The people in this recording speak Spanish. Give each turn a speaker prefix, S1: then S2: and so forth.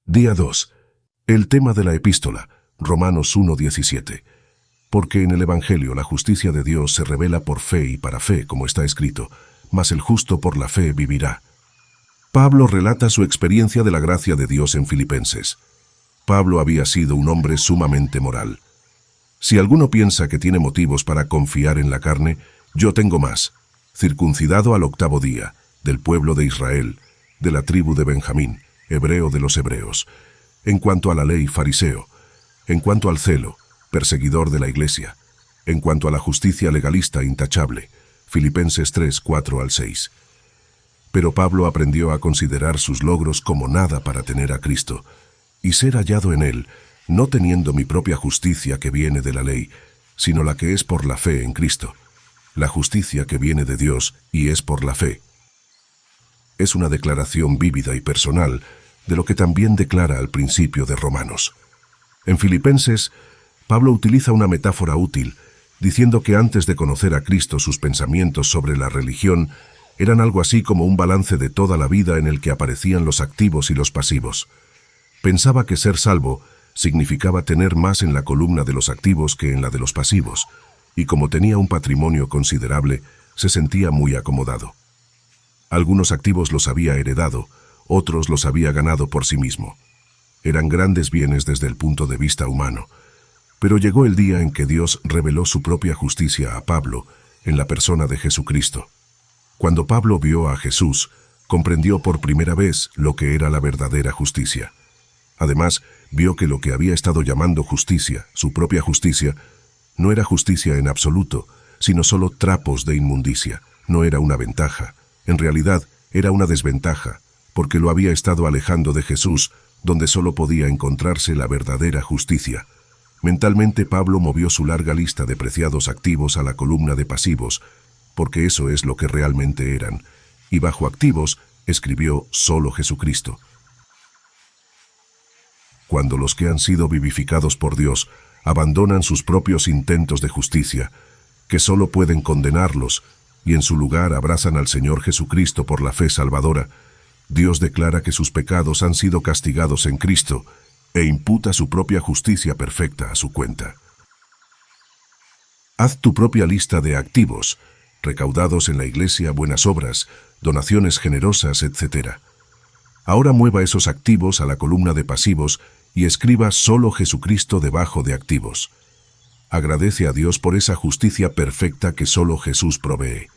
S1: Día 2. El tema de la epístola, Romanos 1:17. Porque en el Evangelio la justicia de Dios se revela por fe y para fe, como está escrito, mas el justo por la fe vivirá. Pablo relata su experiencia de la gracia de Dios en Filipenses. Pablo había sido un hombre sumamente moral. Si alguno piensa que tiene motivos para confiar en la carne, yo tengo más. Circuncidado al 8º día, del pueblo de Israel, de la tribu de Benjamín, hebreo de los hebreos. En cuanto a la ley, fariseo. En cuanto al celo, perseguidor de la iglesia. En cuanto a la justicia legalista, intachable. Filipenses 3:4-6. Pero Pablo aprendió a considerar sus logros como nada para tener a Cristo, y ser hallado en él, no teniendo mi propia justicia que viene de la ley, sino la que es por la fe en Cristo, la justicia que viene de Dios y es por la fe. Es una declaración vívida y personal de lo que también declara al principio de Romanos. En Filipenses, Pablo utiliza una metáfora útil, diciendo que antes de conocer a Cristo sus pensamientos sobre la religión eran algo así como un balance de toda la vida en el que aparecían los activos y los pasivos. Pensaba que ser salvo significaba tener más en la columna de los activos que en la de los pasivos, y como tenía un patrimonio considerable, se sentía muy acomodado. Algunos activos los había heredado, otros los había ganado por sí mismo. Eran grandes bienes desde el punto de vista humano, pero llegó el día en que Dios reveló su propia justicia a Pablo en la persona de Jesucristo. Cuando Pablo vio a Jesús, comprendió por primera vez lo que era la verdadera justicia. Además, vio que lo que había estado llamando justicia, su propia justicia, no era justicia en absoluto, sino solo trapos de inmundicia. No era una ventaja. En realidad, era una desventaja, porque lo había estado alejando de Jesús, donde solo podía encontrarse la verdadera justicia. Mentalmente, Pablo movió su larga lista de preciados activos a la columna de pasivos, porque eso es lo que realmente eran, y bajo activos escribió solo Jesucristo. Cuando los que han sido vivificados por Dios abandonan sus propios intentos de justicia, que solo pueden condenarlos, y en su lugar abrazan al Señor Jesucristo por la fe salvadora, Dios declara que sus pecados han sido castigados en Cristo e imputa su propia justicia perfecta a su cuenta. Haz tu propia lista de activos, recaudados en la iglesia, buenas obras, donaciones generosas, etc. Ahora mueva esos activos a la columna de pasivos y escriba solo Jesucristo debajo de activos. Agradece a Dios por esa justicia perfecta que solo Jesús provee.